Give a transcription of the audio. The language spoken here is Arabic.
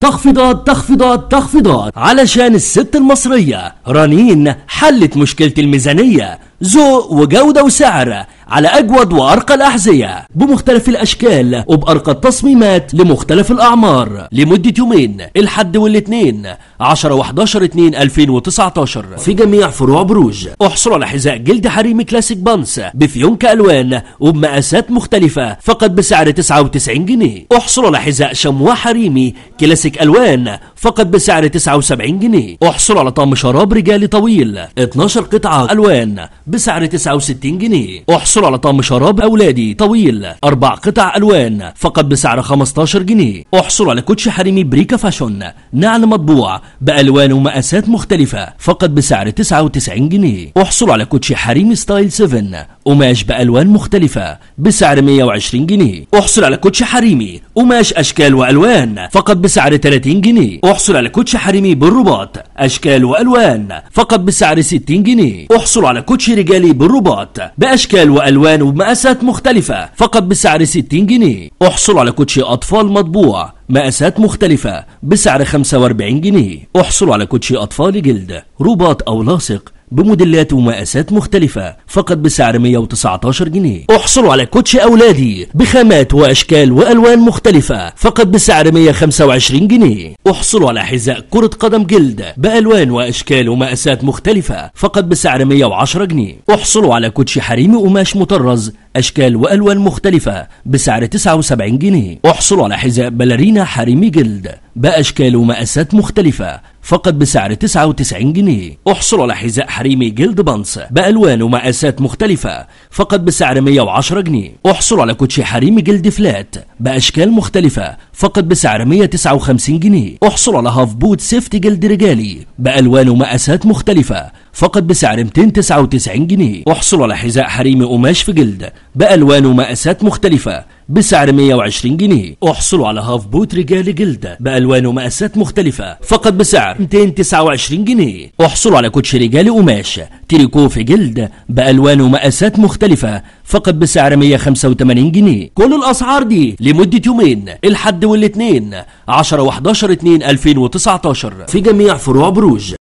تخفيضات تخفيضات تخفيضات علشان الست المصرية رنين حلت مشكلة الميزانية. ذوق وجودة وسعر على أجود وأرقى الأحذية بمختلف الأشكال وبأرقى التصميمات لمختلف الأعمار لمدة يومين، الحد والاثنين 10/11/2019 في جميع فروع بروج. احصلوا على حذاء جلد حريمي كلاسيك بانس بفيونكة ألوان وبمقاسات مختلفة فقط بسعر 99 جنيه. احصلوا على حذاء شمواه حريمي كلاسيك ألوان فقط بسعر 79 جنيه. احصلوا على طقم شراب رجالي طويل 12 قطعة ألوان بسعر 69 جنيه. احصلوا على طقم شراب أولادي طويل 4 قطع ألوان فقط بسعر 15 جنيه. احصلوا على كوتشي حريمي بريكا فاشون نعل مطبوع بألوان ومقاسات مختلفة فقط بسعر 99 جنيه. احصلوا على كوتشي حريمي ستايل 7 قماش بألوان مختلفة بسعر 120 جنيه. احصل على كوتشي حريمي قماش أشكال وألوان فقط بسعر 30 جنيه. احصل على كوتشي حريمي بالرباط أشكال وألوان فقط بسعر 60 جنيه. احصلوا على كوتشي رجالي بالرباط بأشكال وألوان ومقاسات مختلفة فقط بسعر 60 جنيه. احصلوا على كوتشي أطفال مطبوع مقاسات مختلفة بسعر 45 جنيه. احصلوا على كوتشي أطفال جلد رباط أو لاصق بموديلات ومقاسات مختلفة فقط بسعر 119 جنيه. احصلوا على كوتشي أولادي بخامات وأشكال وألوان مختلفة فقط بسعر 125 جنيه. احصلوا على حذاء كرة قدم جلد بألوان وأشكال ومقاسات مختلفة فقط بسعر 110 جنيه. احصلوا على كوتشي حريمي قماش مطرز أشكال وألوان مختلفة بسعر 79 جنيه. احصلوا على حذاء باليرينا حريمي جلد بأشكال ومقاسات مختلفة فقط بسعر 99 جنيه. احصلوا على حذاء حريمي جلد بانس بألوان ومقاسات مختلفة فقط بسعر 110 جنيه. احصلوا على كوتشي حريمي جلد فلات بأشكال مختلفة فقط بسعر 159 جنيه. احصلوا على هاف بوت سيفتي جلد رجالي بألوان ومقاسات مختلفة فقط بسعر 299 جنيه. احصلوا على حذاء حريمي قماش في جلد بألوان ومقاسات مختلفة بسعر 120 جنيه. احصلوا على هاف بوت رجالي جلد بألوان ومقاسات مختلفة فقط بسعر 229 جنيه. احصلوا على كوتشي رجالي قماش تريكو في جلد بألوان ومقاسات مختلفة فقط بسعر 185 جنيه. كل الأسعار دي لمدة يومين، الحد والاثنين 10/11/2019 في جميع فروع بروج.